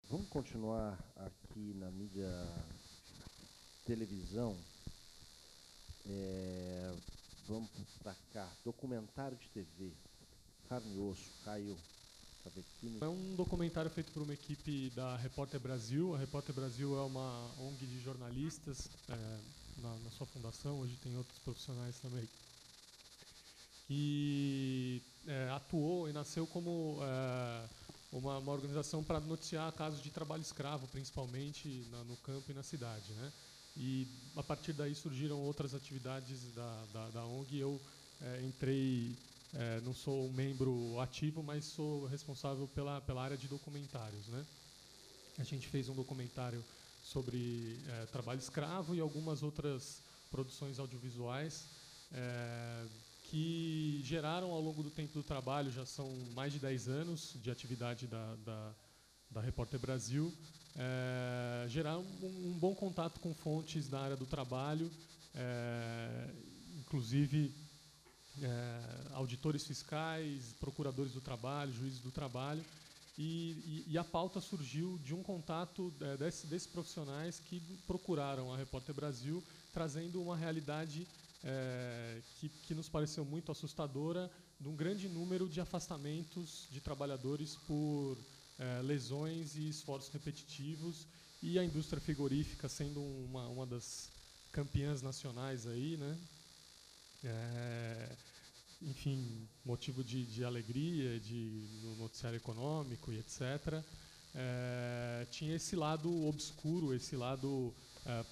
Vamos continuar aqui na mídia televisão. Vamos para cá. Documentário de TV. Carne e osso. Caio Cavecchini. É um documentário feito por uma equipe da Repórter Brasil. A Repórter Brasil é uma ONG de jornalistas na sua fundação. Hoje tem outros profissionais também. Que atuou e nasceu como uma organização para noticiar casos de trabalho escravo, principalmente no campo e na cidade, né? E a partir daí surgiram outras atividades da ONG. Eu entrei, não sou um membro ativo, mas sou responsável pela área de documentários, né? A gente fez um documentário sobre trabalho escravo e algumas outras produções audiovisuais que geraram ao longo do tempo do trabalho, já são mais de 10 anos de atividade da Repórter Brasil, geraram um bom contato com fontes da área do trabalho, inclusive auditores fiscais, procuradores do trabalho, juízes do trabalho, e a pauta surgiu de um contato desses profissionais que procuraram a Repórter Brasil, trazendo uma realidade que nos pareceu muito assustadora, de um grande número de afastamentos de trabalhadores por lesões e esforços repetitivos, e a indústria frigorífica sendo uma das campeãs nacionais aí, né? Enfim, motivo de alegria no noticiário econômico e etc. Tinha esse lado obscuro, esse lado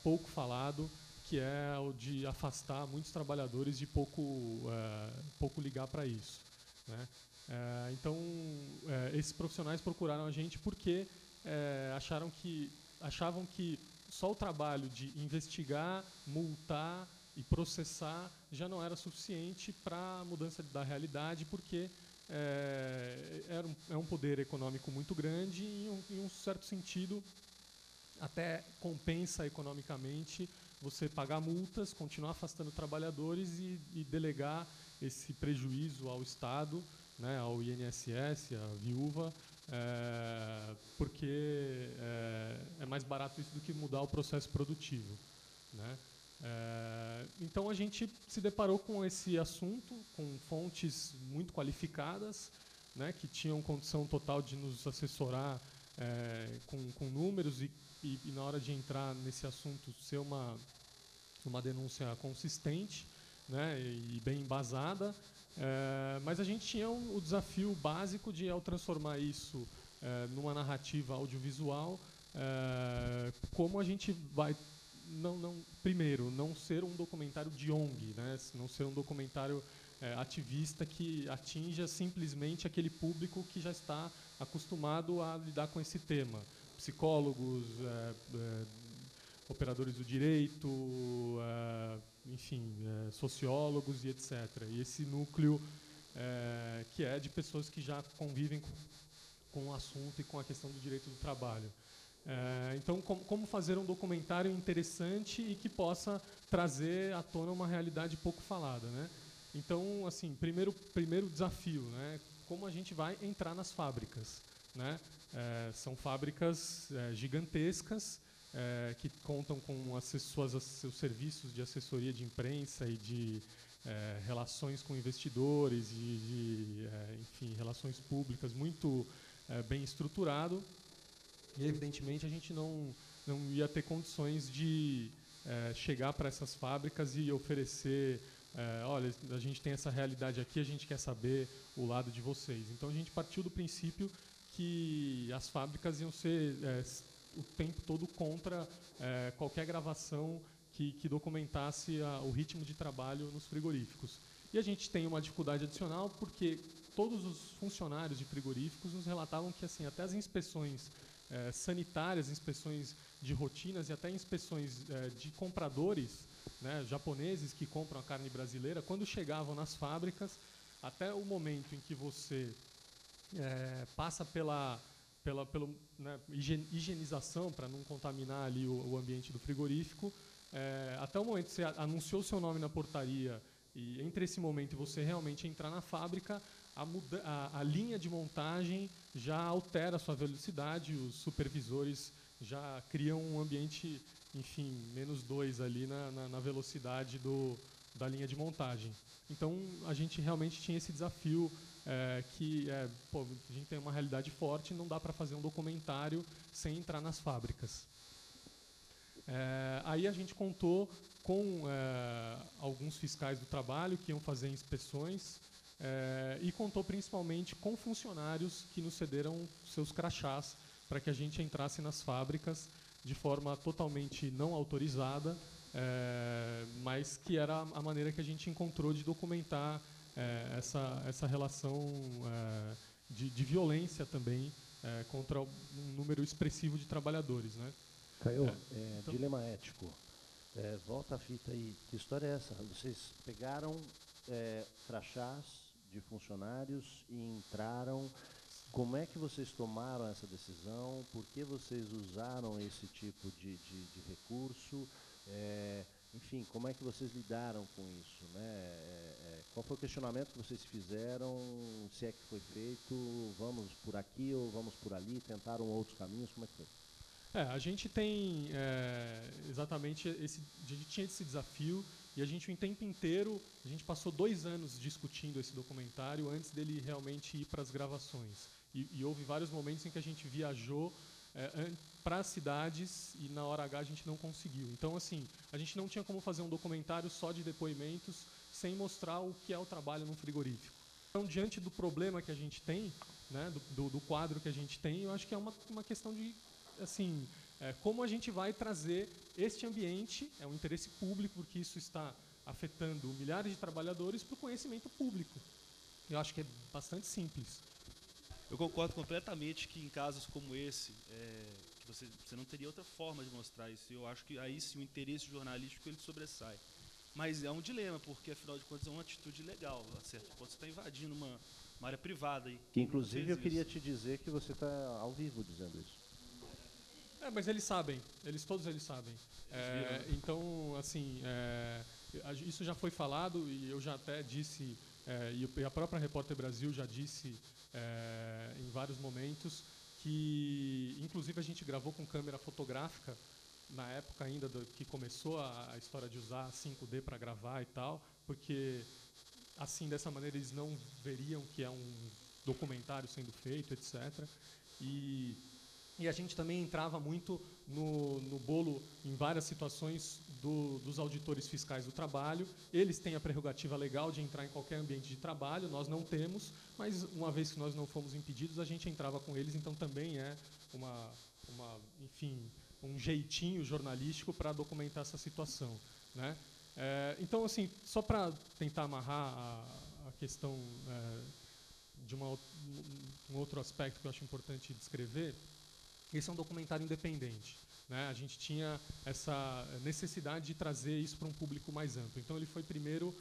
pouco falado, que é o de afastar muitos trabalhadores de pouco ligar para isso, né? Então, esses profissionais procuraram a gente porque achavam que só o trabalho de investigar, multar e processar já não era suficiente para a mudança da realidade, porque é um poder econômico muito grande e, em um certo sentido, até compensa economicamente você pagar multas, continuar afastando trabalhadores e delegar esse prejuízo ao Estado, né, ao INSS, à viúva, porque é mais barato isso do que mudar o processo produtivo, né? Então a gente se deparou com esse assunto, com fontes muito qualificadas, né, que tinham condição total de nos assessorar com números e na hora de entrar nesse assunto ser uma denúncia consistente, né, e bem embasada. Mas a gente tinha o desafio básico de, ao transformar isso numa narrativa audiovisual, como a gente vai primeiro, não ser um documentário de ONG, né? Não ser um documentário ativista que atinja simplesmente aquele público que já está acostumado a lidar com esse tema. Psicólogos, operadores do direito, enfim, sociólogos e etc. E esse núcleo que é de pessoas que já convivem com o assunto e com a questão do direito do trabalho. Então, como fazer um documentário interessante e que possa trazer à tona uma realidade pouco falada, né? Então, assim, primeiro desafio, né? Como a gente vai entrar nas fábricas, né? São fábricas gigantescas que contam com seus serviços de assessoria de imprensa e de relações com investidores e enfim, relações públicas muito bem estruturado. E, evidentemente, a gente não ia ter condições de chegar para essas fábricas e oferecer, olha, a gente tem essa realidade aqui, a gente quer saber o lado de vocês. Então, a gente partiu do princípio que as fábricas iam ser o tempo todo contra qualquer gravação que documentasse o ritmo de trabalho nos frigoríficos. E a gente tem uma dificuldade adicional porque todos os funcionários de frigoríficos nos relatavam que, assim, até as inspeções sanitárias, inspeções de rotinas e até inspeções de compradores, né, japoneses que compram a carne brasileira, quando chegavam nas fábricas, até o momento em que você passa pela né, higienização para não contaminar ali o ambiente do frigorífico, até o momento que você anunciou seu nome na portaria e entre esse momento e você realmente entrar na fábrica, a linha de montagem já altera a sua velocidade, os supervisores já criam um ambiente, enfim, -2 ali na velocidade da linha de montagem. Então, a gente realmente tinha esse desafio a gente tem uma realidade forte, não dá para fazer um documentário sem entrar nas fábricas. Aí a gente contou com alguns fiscais do trabalho que iam fazer inspeções e contou principalmente com funcionários que nos cederam seus crachás para que a gente entrasse nas fábricas de forma totalmente não autorizada, mas que era a maneira que a gente encontrou de documentar essa relação de violência também contra um número expressivo de trabalhadores, né? Caio, então, dilema ético. Volta a fita aí. Que história é essa? Vocês pegaram crachás de funcionários e entraram. Como é que vocês tomaram essa decisão? Por que vocês usaram esse tipo de recurso? Enfim, como é que vocês lidaram com isso, né? Qual foi o questionamento que vocês fizeram? Se é que foi feito, vamos por aqui ou vamos por ali? Tentaram outros caminhos? Como é que foi? A gente tem exatamente a gente tinha esse desafio e a gente o tempo inteiro, a gente passou 2 anos discutindo esse documentário antes dele realmente ir para as gravações. E houve vários momentos em que a gente viajou para as cidades e na hora H a gente não conseguiu. Então, assim, a gente não tinha como fazer um documentário só de depoimentos sem mostrar o que é o trabalho num frigorífico. Então, diante do problema que a gente tem, né, do quadro que a gente tem, eu acho que é uma questão de, assim, como a gente vai trazer este ambiente, é um interesse público, porque isso está afetando milhares de trabalhadores, para o conhecimento público. Eu acho que é bastante simples. Eu concordo completamente que em casos como esse, que você não teria outra forma de mostrar isso. Eu acho que aí sim o interesse jornalístico ele sobressai. Mas é um dilema, porque afinal de contas é uma atitude ilegal, a certo ponto você está invadindo uma área privada. Que inclusive eu queria te dizer que você está ao vivo dizendo isso. Mas eles sabem, todos eles sabem. Então, assim, isso já foi falado e eu já até disse, e a própria Repórter Brasil já disse em vários momentos, que inclusive a gente gravou com câmera fotográfica na época ainda que começou a história de usar 5D para gravar e tal, porque assim, dessa maneira eles não veriam que é um documentário sendo feito, etc. E a gente também entrava muito no bolo em várias situações dos auditores fiscais do trabalho. Eles têm a prerrogativa legal de entrar em qualquer ambiente de trabalho, nós não temos, mas uma vez que nós não fomos impedidos, a gente entrava com eles, então também é enfim, um jeitinho jornalístico para documentar essa situação, né? Então, assim, só para tentar amarrar a questão de um outro aspecto que eu acho importante descrever, esse é um documentário independente, né? A gente tinha essa necessidade de trazer isso para um público mais amplo. Então ele foi primeiro,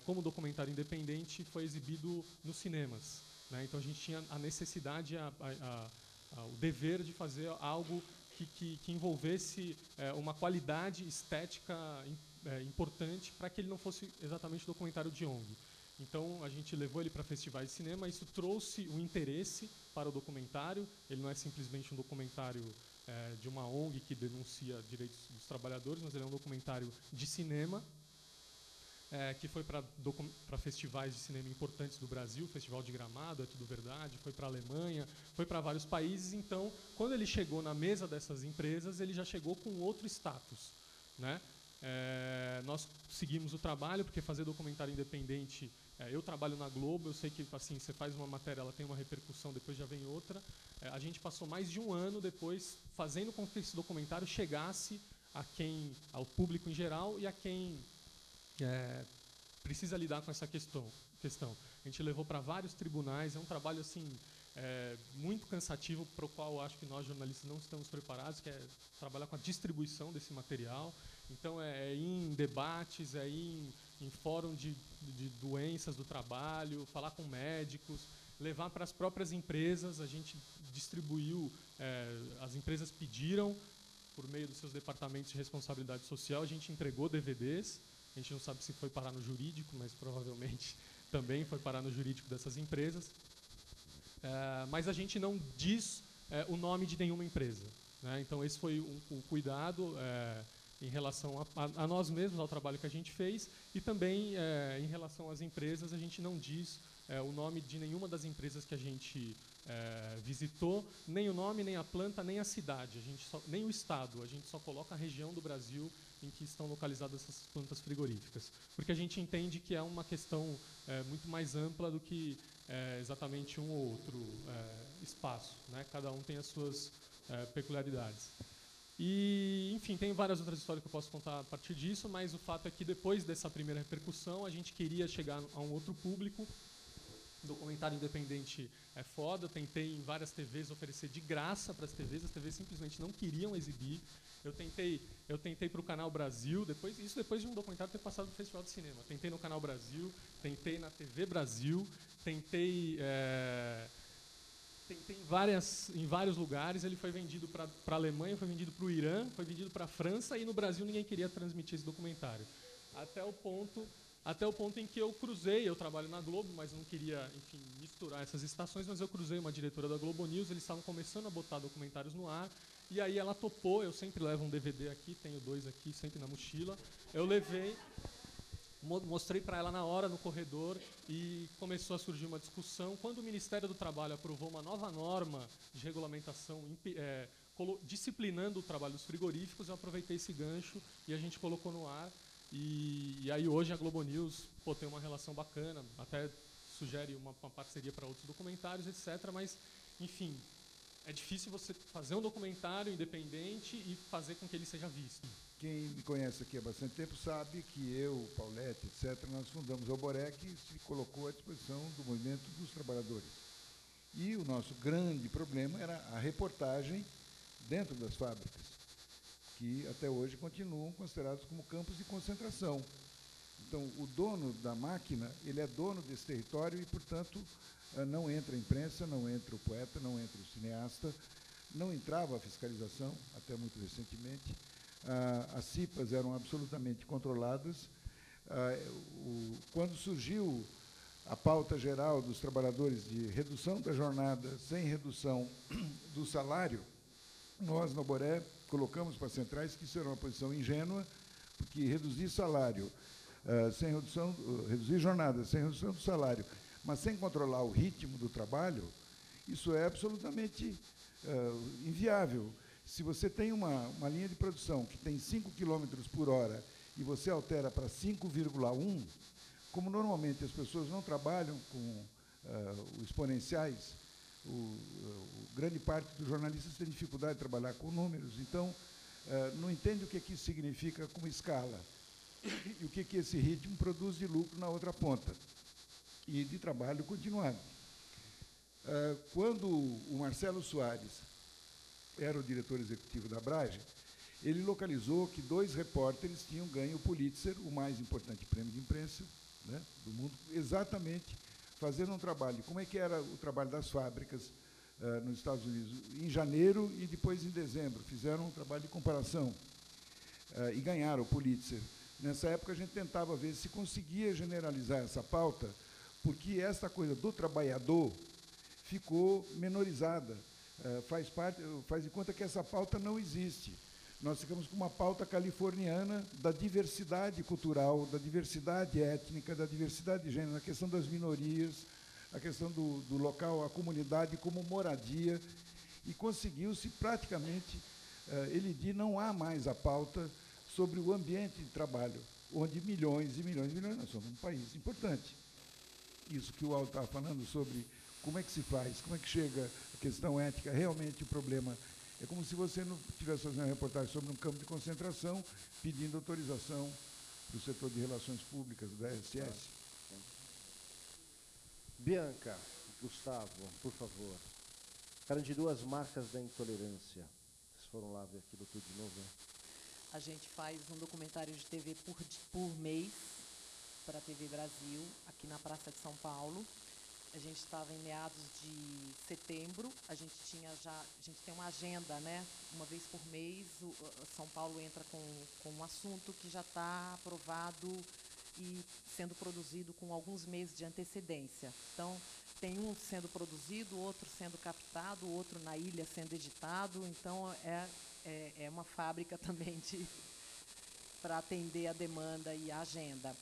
como documentário independente, foi exibido nos cinemas, né? Então a gente tinha a necessidade, o dever de fazer algo que envolvesse uma qualidade estética importante para que ele não fosse exatamente documentário de ONG. Então, a gente levou ele para festivais de cinema, isso trouxe um interesse para o documentário. Ele não é simplesmente um documentário de uma ONG que denuncia direitos dos trabalhadores, mas ele é um documentário de cinema, que foi para festivais de cinema importantes do Brasil, Festival de Gramado, É Tudo Verdade, foi para a Alemanha, foi para vários países. Então, quando ele chegou na mesa dessas empresas, ele já chegou com outro status, né? Nós seguimos o trabalho, porque fazer documentário independente, eu trabalho na Globo, eu sei que assim, você faz uma matéria, ela tem uma repercussão, depois já vem outra. A gente passou mais de um ano depois fazendo com que esse documentário chegasse ao público em geral e a quem precisa lidar com essa questão. A gente levou para vários tribunais, é um trabalho assim, muito cansativo, para o qual eu acho que nós jornalistas não estamos preparados, que é trabalhar com a distribuição desse material. Então é ir em debates, é ir em fórum de doenças do trabalho, falar com médicos, levar para as próprias empresas. A gente distribuiu, as empresas pediram, por meio dos seus departamentos de responsabilidade social, a gente entregou DVDs. A gente não sabe se foi parar no jurídico, mas provavelmente também foi parar no jurídico dessas empresas. Mas a gente não diz o nome de nenhuma empresa, né? Então esse foi um cuidado em relação a nós mesmos, ao trabalho que a gente fez, e também em relação às empresas, a gente não diz o nome de nenhuma das empresas que a gente visitou, nem o nome, nem a planta, nem a cidade, nem o estado, a gente só coloca a região do Brasil em que estão localizadas essas plantas frigoríficas, porque a gente entende que é uma questão muito mais ampla do que exatamente um ou outro espaço, né? Cada um tem as suas peculiaridades. E, enfim, tem várias outras histórias que eu posso contar a partir disso, mas o fato é que depois dessa primeira repercussão, a gente queria chegar a um outro público. Documentário independente é foda, eu tentei em várias TVs oferecer de graça para as TVs simplesmente não queriam exibir. Eu tentei para o Canal Brasil, depois de um documentário ter passado no Festival de Cinema. Tentei no Canal Brasil, tentei na TV Brasil, tentei em vários lugares. Ele foi vendido para a Alemanha, foi vendido para o Irã, foi vendido para a França, e no Brasil ninguém queria transmitir esse documentário. Até o ponto em que eu trabalho na Globo, mas não queria, enfim, misturar essas estações, mas eu cruzei uma diretora da Globo News, eles estavam começando a botar documentários no ar, e aí ela topou. Eu sempre levo um DVD aqui, tenho 2 aqui, sempre na mochila. Eu levei, mostrei para ela na hora, no corredor, e começou a surgir uma discussão. Quando o Ministério do Trabalho aprovou uma nova norma de regulamentação disciplinando o trabalho dos frigoríficos, eu aproveitei esse gancho e a gente colocou no ar. E aí hoje a Globo News tem uma relação bacana, até sugere uma parceria para outros documentários, etc. Mas, enfim, é difícil você fazer um documentário independente e fazer com que ele seja visto. Quem me conhece aqui há bastante tempo sabe que eu, Paulette, etc., nós fundamos a Alboré, que se colocou à disposição do movimento dos trabalhadores. E o nosso grande problema era a reportagem dentro das fábricas, que até hoje continuam considerados como campos de concentração. Então, o dono da máquina, ele é dono desse território e, portanto, não entra a imprensa, não entra o poeta, não entra o cineasta, não entrava a fiscalização, até muito recentemente. As CIPAs eram absolutamente controladas. Quando surgiu a pauta geral dos trabalhadores de redução da jornada sem redução do salário, nós, no Alboré, colocamos para as centrais que isso era uma posição ingênua, porque reduzir salário, reduzir jornada sem redução do salário, mas sem controlar o ritmo do trabalho, isso é absolutamente inviável. Se você tem uma linha de produção que tem 5 km por hora e você altera para 5,1, como normalmente as pessoas não trabalham com exponenciais, grande parte dos jornalistas tem dificuldade de trabalhar com números, então não entende o que isso significa como escala e o que esse ritmo produz de lucro na outra ponta e de trabalho continuado. Quando o Marcelo Soares era o diretor executivo da Abrage, ele localizou que 2 repórteres tinham ganho o Pulitzer, o mais importante prêmio de imprensa, né, do mundo, exatamente fazendo um trabalho. Como é que era o trabalho das fábricas nos Estados Unidos? Em janeiro e depois em dezembro. Fizeram um trabalho de comparação e ganharam o Pulitzer. Nessa época, a gente tentava ver se conseguia generalizar essa pauta, porque essa coisa do trabalhador ficou menorizada. Faz de conta que essa pauta não existe. Nós ficamos com uma pauta californiana da diversidade cultural, da diversidade étnica, da diversidade de gênero, a questão das minorias, a questão do local, a comunidade como moradia, e conseguiu-se praticamente elidir, não há mais a pauta sobre o ambiente de trabalho, onde milhões e milhões e milhões, nós somos um país importante. Isso que o Aldo estava falando sobre como é que se faz, como é que chega a questão ética, realmente o problema é como se você não estivesse fazendo uma reportagem sobre um campo de concentração, pedindo autorização do setor de relações públicas, da SS. Bianca, Gustavo, por favor. Cara, de 2 marcas da intolerância. Vocês foram lá ver aquilo tudo de novo, né? A gente faz um documentário de TV por mês para a TV Brasil, aqui na Praça de São Paulo. A gente estava em meados de setembro, a gente tem uma agenda, né? Uma vez por mês, São Paulo entra com um assunto que já está aprovado e sendo produzido com alguns meses de antecedência. Então, tem um sendo produzido, outro sendo captado, outro na ilha sendo editado. Então, é uma fábrica também para atender a demanda e a agenda.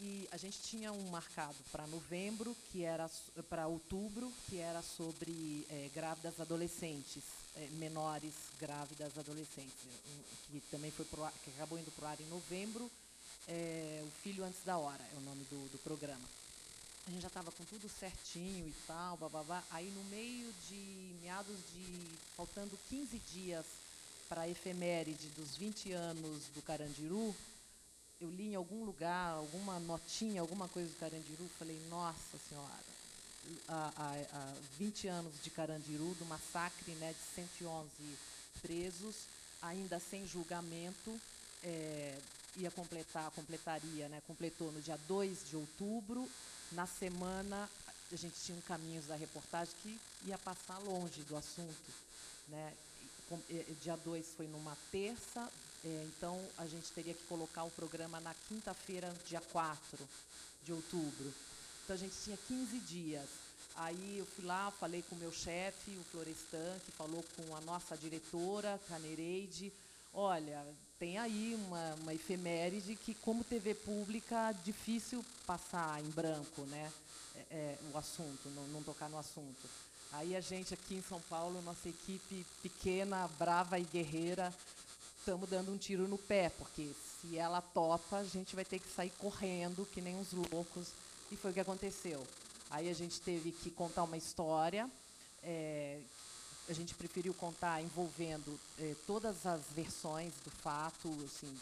E a gente tinha um marcado para novembro, que era para outubro, que era sobre grávidas adolescentes, menores grávidas adolescentes, que também foi que acabou indo para o ar em novembro. O Filho Antes da Hora é o nome do programa. A gente já estava com tudo certinho e tal, bababá. Aí, no meio de faltando 15 dias para a efeméride dos 20 anos do Carandiru, eu li em algum lugar, alguma notinha, alguma coisa do Carandiru, falei, nossa senhora, 20 anos de Carandiru, do massacre, né, de 111 presos, ainda sem julgamento, completaria, né, completou no dia 2 de outubro. Na semana, a gente tinha um Caminhos da Reportagem que ia passar longe do assunto, né? Dia 2 foi numa terça, então a gente teria que colocar o programa na quinta-feira, dia 4 de outubro. Então a gente tinha 15 dias. Aí eu fui lá, falei com o meu chefe, o Florestan, que falou com a nossa diretora, a Nereide. Olha, tem aí uma efeméride que, como TV pública, difícil passar em branco, né? O assunto, não tocar no assunto. Aí a gente aqui em São Paulo, nossa equipe pequena, brava e guerreira, estamos dando um tiro no pé, porque se ela topa, a gente vai ter que sair correndo, que nem uns loucos, e foi o que aconteceu. Aí a gente teve que contar uma história, a gente preferiu contar envolvendo todas as versões do fato. Assim,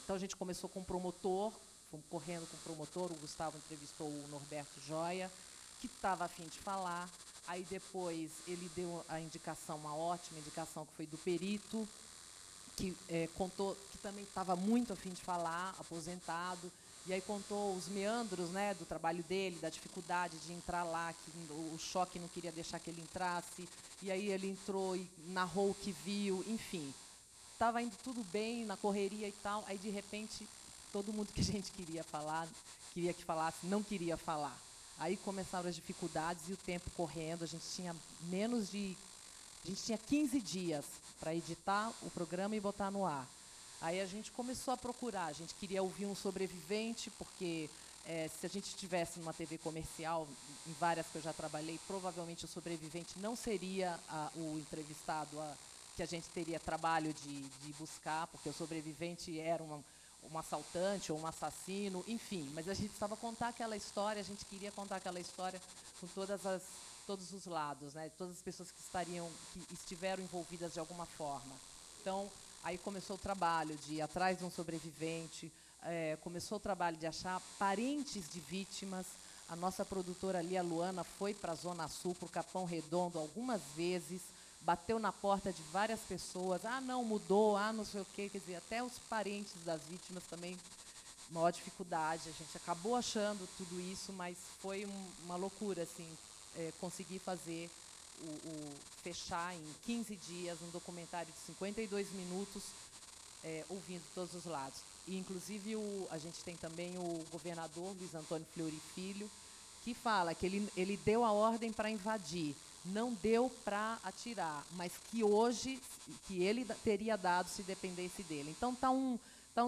então a gente começou com o promotor, fomos correndo com o promotor, o Gustavo entrevistou o Norberto Joia, que estava a fim de falar. Aí depois ele deu a indicação, uma ótima indicação, que foi do perito, que contou, que também estava muito a fim de falar, aposentado, e aí contou os meandros, né, do trabalho dele, da dificuldade de entrar lá, que o choque não queria deixar que ele entrasse, e aí ele entrou e narrou o que viu, enfim. Estava indo tudo bem, na correria e tal, aí de repente todo mundo que a gente queria que falasse, não queria falar. Aí começaram as dificuldades e o tempo correndo, a gente tinha 15 dias para editar o programa e botar no ar. Aí a gente começou a procurar, a gente queria ouvir um sobrevivente, porque se a gente estivesse numa TV comercial, em várias que eu já trabalhei, provavelmente o sobrevivente não seria o entrevistado que a gente teria trabalho de buscar, porque o sobrevivente era um assaltante ou um assassino, enfim. Mas a gente precisava contar aquela história, a gente queria contar aquela história com todos os lados, né? Todas as pessoas que estiveram envolvidas de alguma forma. Então, aí começou o trabalho de ir atrás de um sobrevivente, começou o trabalho de achar parentes de vítimas. A nossa produtora ali, a Luana, foi para a Zona Sul, para o Capão Redondo, algumas vezes, bateu na porta de várias pessoas, não mudou, não sei o quê, quer dizer, até os parentes das vítimas também, maior dificuldade. A gente acabou achando tudo isso, mas foi uma loucura, assim, conseguir fazer fechar em 15 dias um documentário de 52 minutos, ouvindo todos os lados. E, inclusive, a gente tem também o governador Luiz Antônio Fleury Filho, que fala que ele deu a ordem para invadir, não deu para atirar, mas que ele teria dado se dependesse dele. Então tá um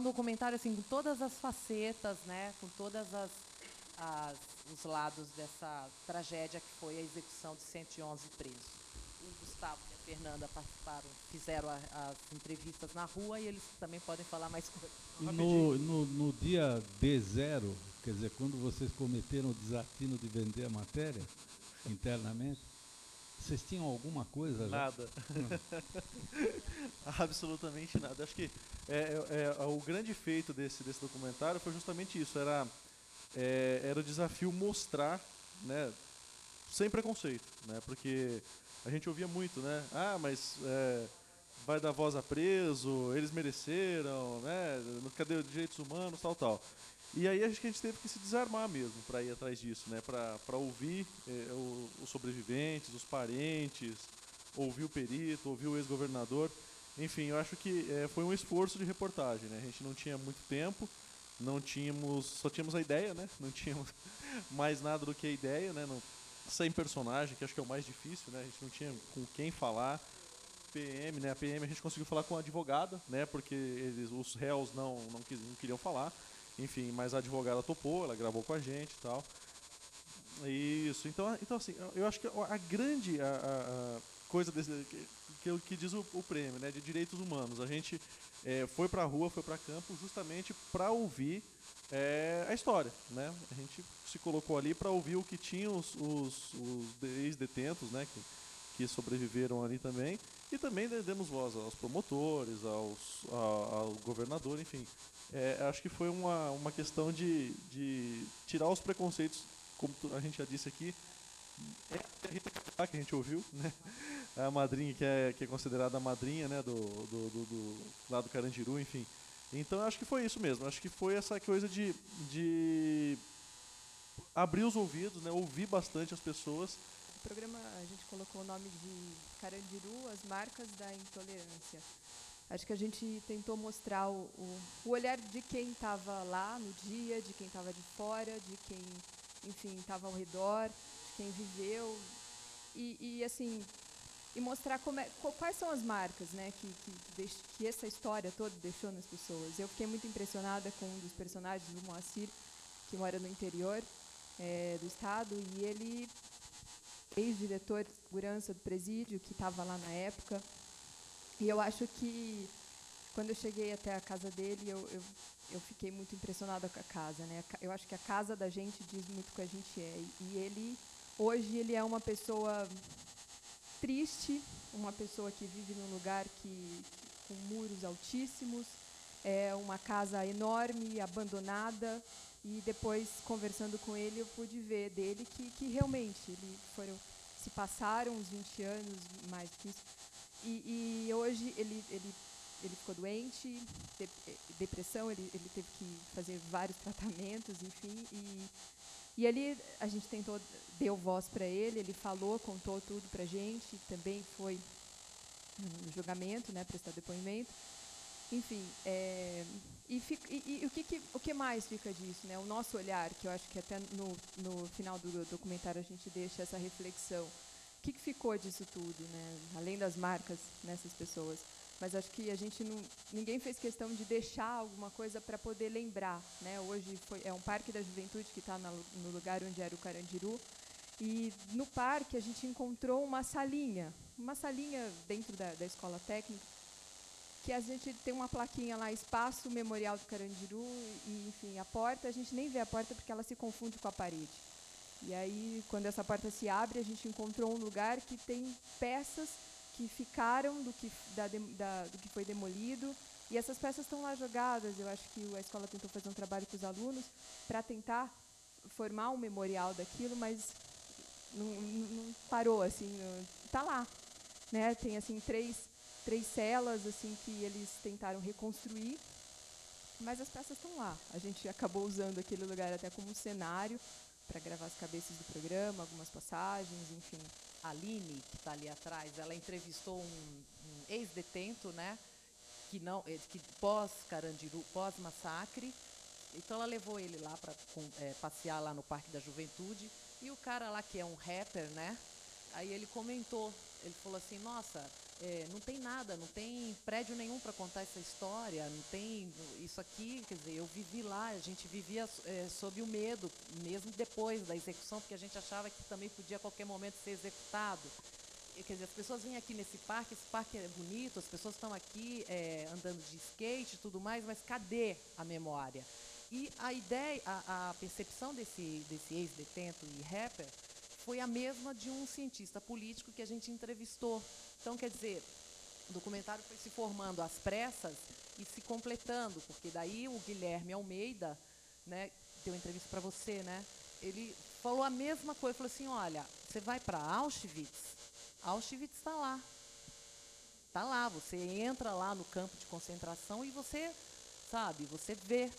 documentário assim com todas as facetas, né, com todas os lados dessa tragédia que foi a execução de 111 presos. O Gustavo e a Fernanda fizeram as entrevistas na rua, e eles também podem falar mais coisas. E no dia D0, quer dizer, quando vocês cometeram o desatino de vender a matéria internamente, vocês tinham alguma coisa? Nada. Absolutamente nada. Acho que o grande feito desse documentário foi justamente isso. Era o desafio mostrar, né, sem preconceito, né, porque a gente ouvia muito, né, mas vai dar voz a preso, eles mereceram, né, cadê os direitos humanos, tal. E aí acho que a gente teve que se desarmar mesmo para ir atrás disso, né? Para ouvir os sobreviventes, os parentes, ouvir o perito, ouvir o ex-governador. Enfim, eu acho que foi um esforço de reportagem, né? A gente não tinha muito tempo, só tínhamos a ideia, né? Não tínhamos mais nada do que a ideia, né? Sem personagem, que acho que é o mais difícil, né? A gente não tinha com quem falar. PM, né? A PM a gente conseguiu falar com a advogada, né? Porque os réus não queriam falar. Enfim, mas a advogada topou, ela gravou com a gente e tal. Isso. Então assim, eu acho que a grande coisa que diz o prêmio, né? De direitos humanos. A gente foi pra rua, foi pra campo, justamente para ouvir a história, né? A gente se colocou ali para ouvir o que tinham os ex-detentos, né? Que sobreviveram ali também. E também demos voz aos promotores, ao governador, enfim. Acho que foi uma questão de tirar os preconceitos, como a gente já disse aqui. A Rita Cadillac, que a gente ouviu, né? A madrinha, que é considerada a madrinha, né? Lá do Carandiru, enfim. Então, acho que foi isso mesmo. Acho que foi essa coisa de abrir os ouvidos, né? Ouvir bastante as pessoas. O programa, a gente colocou o nome de Carandiru, as marcas da intolerância. Acho que a gente tentou mostrar o olhar de quem estava lá no dia, de quem estava de fora, de quem, enfim, estava ao redor, de quem viveu. E assim, e mostrar quais são as marcas, né, que essa história toda deixou nas pessoas. Eu fiquei muito impressionada com um dos personagens, o Moacir, que mora no interior do estado, e ele, ex-diretor de segurança do presídio, que estava lá na época. E eu acho que, quando eu cheguei até a casa dele, eu fiquei muito impressionada com a casa, né? Eu acho que a casa da gente diz muito o que a gente é. E hoje, ele é uma pessoa triste, uma pessoa que vive num lugar com muros altíssimos, uma casa enorme, abandonada. E depois, conversando com ele, eu pude ver dele que realmente se passaram uns 20 anos, mais que isso. E hoje ele ficou doente, depressão, ele teve que fazer vários tratamentos, enfim. E ali a gente deu voz para ele, ele falou, contou tudo para a gente, também foi no julgamento, né, prestar depoimento. Enfim, o que mais fica disso, né? O nosso olhar, que eu acho que até no final do documentário a gente deixa essa reflexão. O que ficou disso tudo, né? Além das marcas nessas pessoas? Mas acho que ninguém fez questão de deixar alguma coisa para poder lembrar, né? Hoje é um parque da juventude que está no lugar onde era o Carandiru. E no parque a gente encontrou uma salinha dentro da escola técnica, que a gente tem uma plaquinha lá, Espaço Memorial do Carandiru, e, enfim, a porta, a gente nem vê a porta porque ela se confunde com a parede. E aí, quando essa porta se abre, a gente encontrou um lugar que tem peças que ficaram do que foi demolido, e essas peças estão lá jogadas. Eu acho que a escola tentou fazer um trabalho com os alunos para tentar formar um memorial daquilo, mas não parou, assim, está lá, né? Tem, assim, três celas, assim, que eles tentaram reconstruir, mas as peças estão lá. A gente acabou usando aquele lugar até como cenário para gravar as cabeças do programa, algumas passagens, enfim. A Aline, que está ali atrás, ela entrevistou um ex-detento, né, que pós-Carandiru, pós-massacre. Então ela levou ele lá para passear lá no Parque da Juventude, e o cara lá, que é um rapper, né, aí ele comentou, ele falou assim, nossa, não tem nada, não tem prédio nenhum para contar essa história, não tem isso aqui, quer dizer, eu vivi lá, a gente vivia sob o medo, mesmo depois da execução, porque a gente achava que também podia a qualquer momento ser executado. Quer dizer, as pessoas vêm aqui nesse parque, esse parque é bonito, as pessoas estão aqui andando de skate e tudo mais, mas cadê a memória? E a ideia, a percepção desse ex-detento e rapper foi a mesma de um cientista político que a gente entrevistou. Então, quer dizer, o documentário foi se formando às pressas e se completando, porque daí o Guilherme Almeida, né, deu entrevista para você, né? Ele falou a mesma coisa, falou assim, olha, você vai para Auschwitz está lá. Está lá, você entra lá no campo de concentração e você, sabe, você vê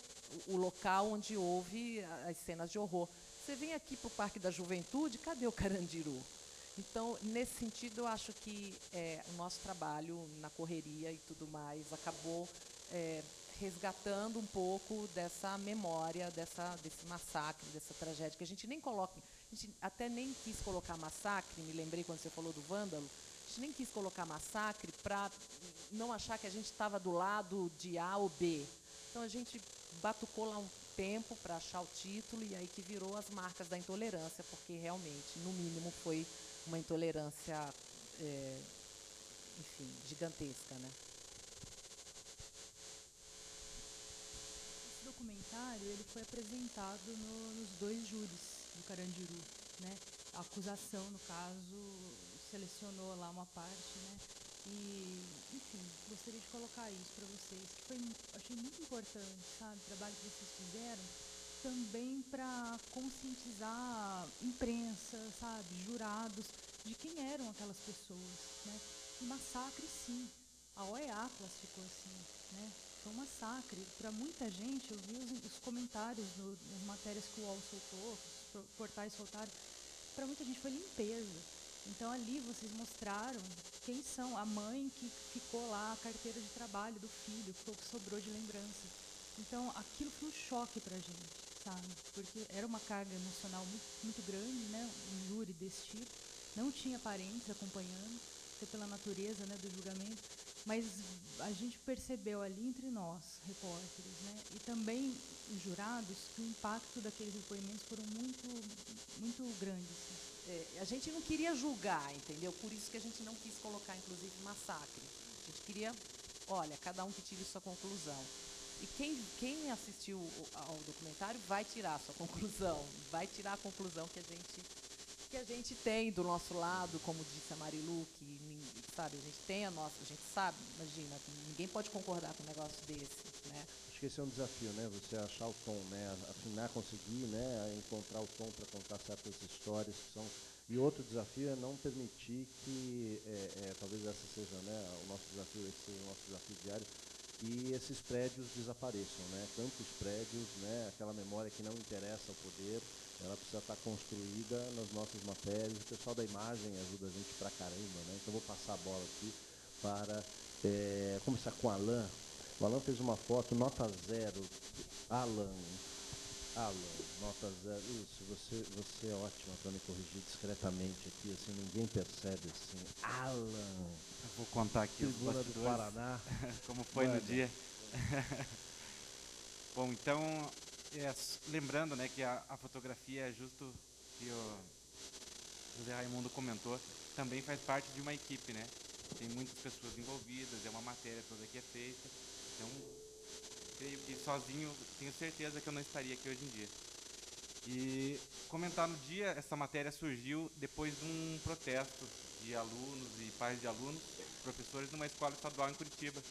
o local onde houve as cenas de horror. Você vem aqui para o Parque da Juventude, cadê o Carandiru? Então, nesse sentido, eu acho que o nosso trabalho na correria e tudo mais acabou resgatando um pouco dessa memória, desse massacre, dessa tragédia, que a gente nem coloca, a gente até nem quis colocar massacre, me lembrei quando você falou do vândalo, a gente nem quis colocar massacre para não achar que a gente estava do lado de A ou B. Então a gente batucou lá um tempo para achar o título e aí que virou As Marcas da Intolerância, porque realmente, no mínimo, foi uma intolerância, enfim, gigantesca, né? Esse documentário ele foi apresentado nos 2 júris do Carandiru, né? A acusação, no caso, selecionou lá uma parte, né? E, enfim, gostaria de colocar isso para vocês, que achei muito importante, sabe, o trabalho que vocês fizeram, também para conscientizar a imprensa, sabe, jurados, de quem eram aquelas pessoas, né? E massacre, sim. A OEA classificou assim, né? Foi um massacre. Para muita gente, eu vi os comentários nas matérias que o UOL soltou, os portais soltaram, para muita gente foi limpeza. Então, ali vocês mostraram quem são, a mãe que ficou lá, a carteira de trabalho do filho, que foi o que sobrou de lembrança. Então, aquilo foi um choque para a gente, sabe? Porque era uma carga emocional muito, muito grande, né? Um júri desse tipo. Não tinha parentes acompanhando, até pela natureza, né, do julgamento. Mas a gente percebeu ali entre nós, repórteres, né? E também os jurados, que o impacto daqueles depoimentos foram muito, muito grandes. A gente não queria julgar, entendeu? Por isso que a gente não quis colocar, inclusive, massacre. A gente queria, olha, cada um que tire sua conclusão. E quem assistiu ao documentário vai tirar a sua conclusão, vai tirar a conclusão que a gente tem do nosso lado, como disse a Marilu, que, sabe, a gente tem a nossa, a gente sabe, imagina, ninguém pode concordar com um negócio desse, né? Acho que esse é um desafio, né? Você achar o tom, né? Afinar, conseguir, né? Encontrar o tom para contar certas histórias que são. E outro desafio é não permitir que, talvez essa seja, né? O nosso desafio, esse seja o nosso desafio diário, que esses prédios desapareçam, né? Tantos prédios, né? Aquela memória que não interessa ao poder, ela precisa estar construída nas nossas matérias. O pessoal da imagem ajuda a gente pra caramba, né? Então eu vou passar a bola aqui para começar com o Alan. O Alan fez uma foto, nota 0. Alan, nota 0. Isso, você é ótima para me corrigir discretamente aqui, assim, ninguém percebe, assim. Alan. Eu vou contar aqui os Tribuna do bastidores, Paraná. como foi no dia. Bom, então, lembrando, né, que a fotografia é justo que o José Raimundo comentou, também faz parte de uma equipe, né? Tem muitas pessoas envolvidas, é uma matéria toda que é feita. Então, creio que sozinho, tenho certeza que eu não estaria aqui hoje em dia. E comentar no dia, essa matéria surgiu depois de um protesto de alunos e pais de alunos, professores numa escola estadual em Curitiba,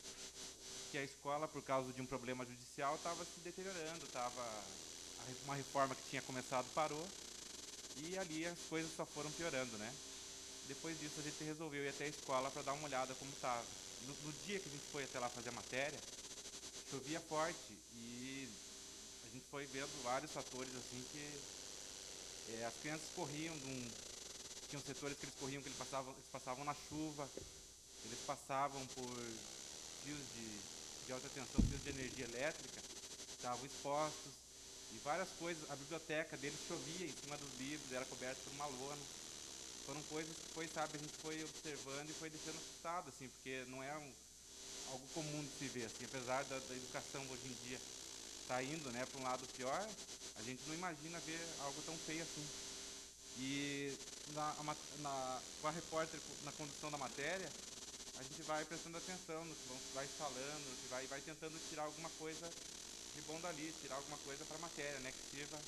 que a escola, por causa de um problema judicial, estava se deteriorando, uma reforma que tinha começado parou, e ali as coisas só foram piorando, né? Depois disso a gente resolveu ir até a escola para dar uma olhada como estava. No dia que a gente foi até lá fazer a matéria, chovia forte e a gente foi vendo vários fatores assim que as crianças corriam, tinham setores que eles corriam, que eles passavam na chuva, eles passavam por fios de alta tensão, fios de energia elétrica, estavam expostos e várias coisas. A biblioteca deles chovia em cima dos livros, era coberta por uma lona. Foram coisas que a gente foi observando e foi deixando assustado, assim, porque não é algo comum de se ver, assim, apesar da educação hoje em dia estar indo, né, para um lado pior, a gente não imagina ver algo tão feio assim. E com a repórter na condução da matéria, a gente vai prestando atenção no que vai falando, no que vai tentando tirar alguma coisa de bom dali, tirar alguma coisa para a matéria, né, que sirva.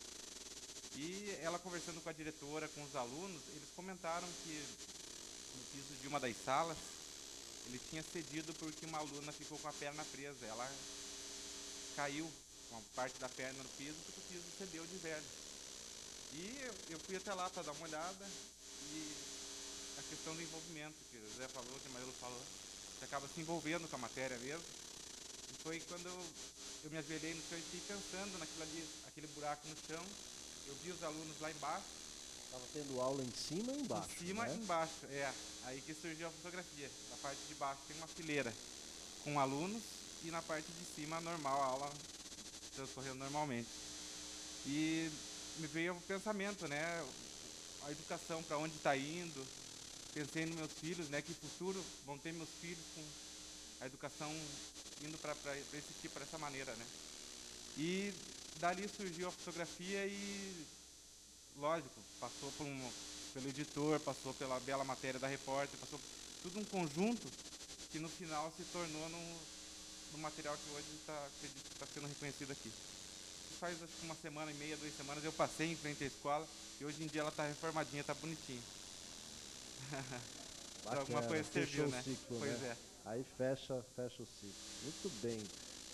E ela conversando com a diretora, com os alunos, eles comentaram que no piso de uma das salas, ele tinha cedido porque uma aluna ficou com a perna presa. Ela caiu com a parte da perna no piso porque o piso cedeu de velho. E eu fui até lá para dar uma olhada e a questão do envolvimento, que o Zé falou, que a Marilu falou, você acaba se envolvendo com a matéria mesmo. E foi quando eu me ajoelhei no chão e fiquei pensando naquilo ali, aquele buraco no chão. Eu vi os alunos lá embaixo. Estava tendo aula em cima e embaixo. Em cima né? e embaixo, Aí que surgiu a fotografia. Na parte de baixo tem uma fileira com alunos e na parte de cima, normal, a aula transcorreu normalmente. E me veio o pensamento, né? A educação, para onde está indo. Pensei nos meus filhos, né? Que futuro vão ter meus filhos com a educação indo para esse tipo, para essa maneira, né? E dali surgiu a fotografia e, lógico, passou pelo editor, passou pela bela matéria da repórter, passou tudo um conjunto que no final se tornou no material que hoje está sendo reconhecido aqui. Faz acho que 1 semana e meia, 2 semanas, eu passei em frente à escola e hoje em dia ela está reformadinha, está bonitinha. Alguma coisa serviu, né? Ciclo, pois né? é. Aí fecha o ciclo. Muito bem,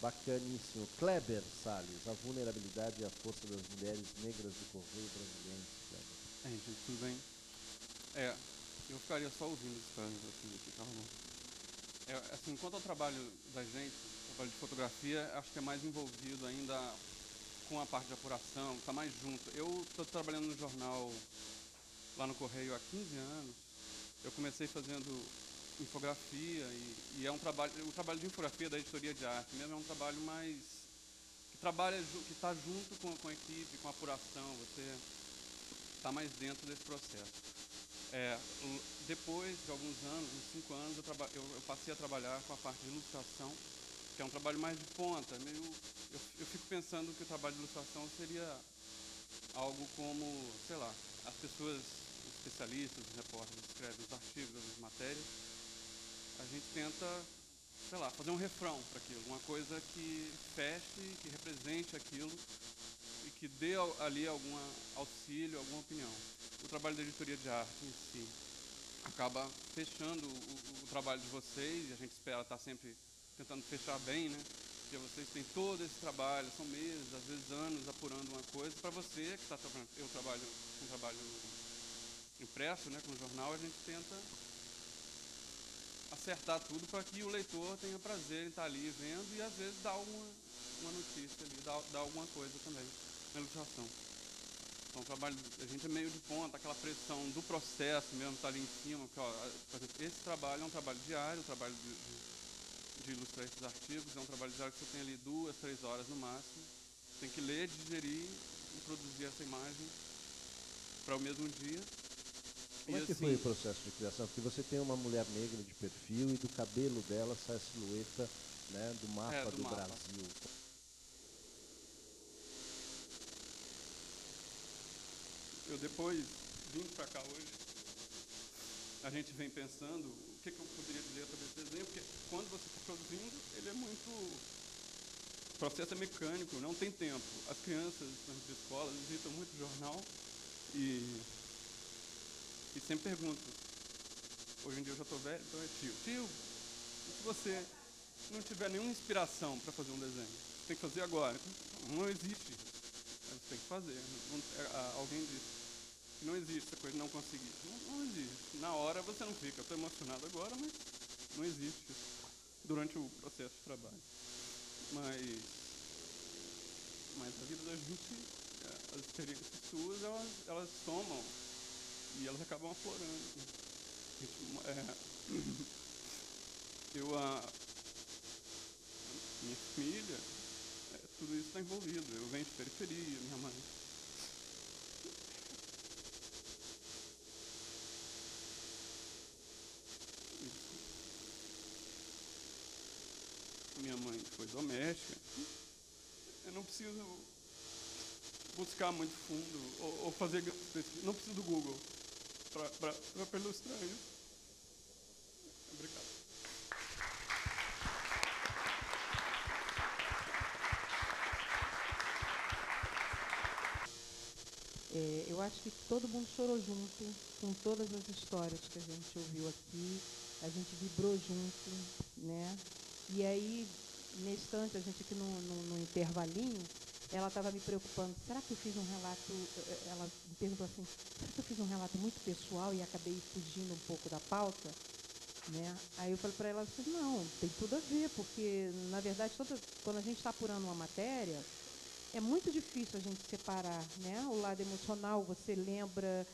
bacaníssimo. Kleber Salles, a vulnerabilidade e a força das mulheres negras do Correio Brasiliense. Gente, tudo bem? Eu ficaria só ouvindo histórias assim, que tava bom. Assim, quanto ao trabalho da gente, trabalho de fotografia, acho que é mais envolvido ainda com a parte de apuração, está mais junto. Eu estou trabalhando no jornal lá no Correio há 15 anos. Eu comecei fazendo infografia e é um trabalho, o trabalho de infografia da editoria de arte mesmo é um trabalho mais que está junto com a equipe, com a apuração. Você está mais dentro desse processo. Depois de alguns anos, uns 5 anos, eu passei a trabalhar com a parte de ilustração, que é um trabalho mais de ponta. Eu fico pensando que o trabalho de ilustração seria algo como, sei lá, as pessoas, os especialistas, os repórteres, escrevem os artigos, as matérias. A gente tenta, sei lá, fazer um refrão para aquilo, uma coisa que feche, que represente aquilo e que dê ali algum auxílio, alguma opinião. O trabalho da editoria de arte em si acaba fechando o trabalho de vocês, e a gente espera estar sempre tentando fechar bem, né? Porque vocês têm todo esse trabalho, são meses, às vezes anos, apurando uma coisa. Para você, que está trabalhando, eu trabalho com trabalho impresso, né, com o jornal, a gente tenta acertar tudo para que o leitor tenha prazer em estar ali vendo e às vezes dar uma notícia ali, dar alguma coisa também na ilustração. Então o trabalho, a gente é meio de ponta, aquela pressão do processo mesmo, está ali em cima, porque, ó, por exemplo, esse trabalho é um trabalho diário, o trabalho de ilustrar esses artigos, é um trabalho diário que você tem ali 2, 3 horas no máximo, você tem que ler, digerir e produzir essa imagem para o mesmo dia. Como é que foi o processo de criação? Porque você tem uma mulher negra de perfil e do cabelo dela sai a silhueta, né, do mapa do Brasil. Eu depois vindo para cá hoje, a gente vem pensando o que eu poderia dizer sobre esse desenho, porque quando você está produzindo, ele é muito... O processo é mecânico, não tem tempo. As crianças nas escolas visitam muito o jornal e sempre perguntam. Hoje em dia eu já estou velho, então é tio, e se você não tiver nenhuma inspiração para fazer um desenho, você tem que fazer agora. Não existe. Você tem que fazer. Alguém disse que não existe essa coisa de não conseguir. Não existe. Na hora você não fica. Eu estou emocionado agora, mas não existe isso durante o processo de trabalho. Mas a vida da gente, as experiências suas, elas somam e elas acabam aflorando. Minha família, tudo isso está envolvido. Eu venho de periferia, minha mãe. Minha mãe foi doméstica. Eu não preciso buscar muito fundo ou fazer grandes pesquisas. Não preciso do Google para ilustrar isso. Obrigado. Eu acho que todo mundo chorou junto com todas as histórias que a gente ouviu aqui. A gente vibrou junto, né? E aí, nesse instante, a gente aqui no intervalinho, ela estava me preocupando. Será que eu fiz um relato... Ela me perguntou assim, será que eu fiz um relato muito pessoal e acabei fugindo um pouco da pauta? Né? Aí eu falei para ela assim, não, tem tudo a ver, porque, na verdade, quando a gente está apurando uma matéria, é muito difícil a gente separar, né? O lado emocional, você lembra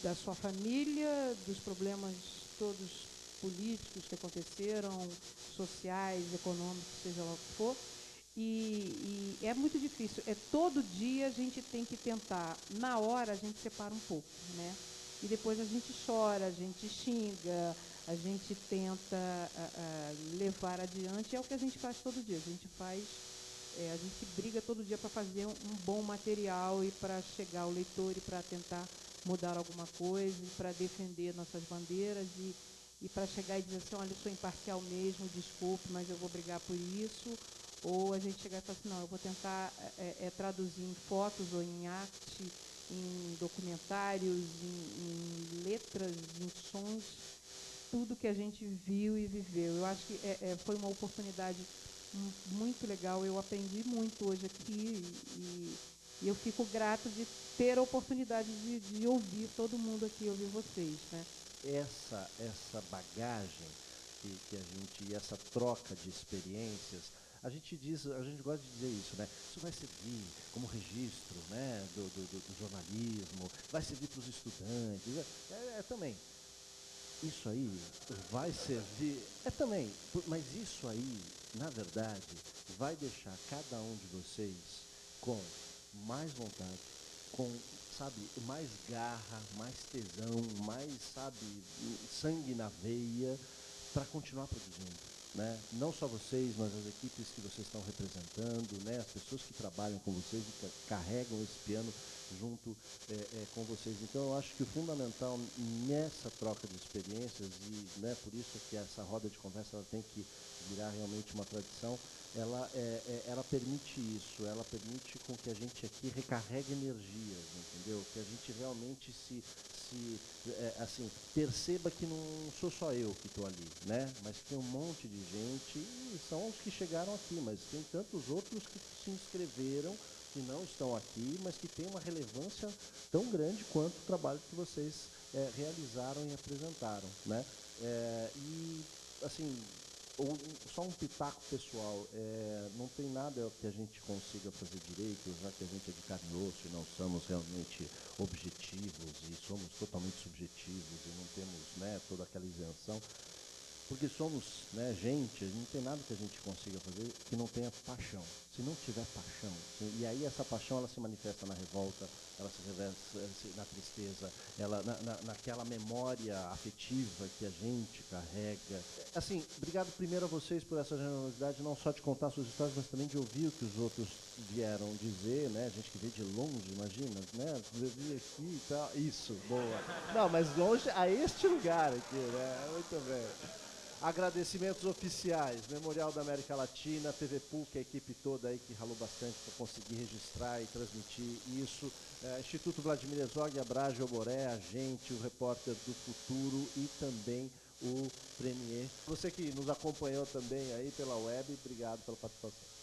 da sua família, dos problemas todos políticos que aconteceram, sociais, econômicos, seja lá o que for. E é muito difícil. Todo dia a gente tem que tentar. Na hora a gente separa um pouco, né? E depois a gente chora, a gente xinga, a gente tenta levar adiante. É o que a gente faz todo dia. A gente briga todo dia para fazer um bom material e para chegar ao leitor e para tentar mudar alguma coisa e para defender nossas bandeiras e para chegar e dizer assim, olha, eu sou imparcial mesmo, desculpe, mas eu vou brigar por isso. Ou a gente chegar e falar assim, não, eu vou tentar traduzir em fotos ou em arte, em documentários, em letras, em sons, tudo que a gente viu e viveu. Eu acho que foi uma oportunidade muito legal. Eu aprendi muito hoje aqui e eu fico grata de ter a oportunidade de ouvir todo mundo aqui, ouvir vocês, né? Essa bagagem e essa troca de experiências, a gente gosta de dizer isso, né? Isso vai servir como registro, né, do jornalismo, vai servir para os estudantes, também. Isso aí vai servir, também, mas isso aí, na verdade, vai deixar cada um de vocês com mais vontade, com, sabe, mais garra, mais tesão, mais, sabe, sangue na veia para continuar produzindo. Né? Não só vocês, mas as equipes que vocês estão representando, né? As pessoas que trabalham com vocês e carregam esse piano junto com vocês. Então, eu acho que o fundamental nessa troca de experiências, e né, por isso que essa roda de conversa ela tem que virar realmente uma tradição, ela permite isso, ela permite com que a gente aqui recarregue energias, entendeu? Que a gente realmente assim, perceba que não sou só eu que estou ali, né? Mas que tem um monte de gente, e são os que chegaram aqui, mas tem tantos outros que se inscreveram, que não estão aqui, mas que têm uma relevância tão grande quanto o trabalho que vocês realizaram e apresentaram, né? E, assim, só um pitaco pessoal, não tem nada que a gente consiga fazer direito, já que a gente é de carne e osso e não somos realmente objetivos e somos totalmente subjetivos e não temos, né, toda aquela isenção, porque somos, né, gente, não tem nada que a gente consiga fazer que não tenha paixão. Se não tiver paixão, e aí essa paixão ela se manifesta na revolta, ela se manifesta na tristeza, ela naquela memória afetiva que a gente carrega. Assim, obrigado primeiro a vocês por essa generosidade, não só de contar suas histórias, mas também de ouvir o que os outros vieram dizer, né? A gente que veio de longe, imagina, né? Eu vi aqui e tal. Isso, boa. Não, mas longe a este lugar aqui, né? Muito bem. Agradecimentos oficiais, Memorial da América Latina, TV PUC, a equipe toda aí que ralou bastante para conseguir registrar e transmitir isso, Instituto Vladimir Herzog, Abrage Oboré, a gente, o Repórter do Futuro e também o Premier. Você que nos acompanhou também aí pela web, obrigado pela participação.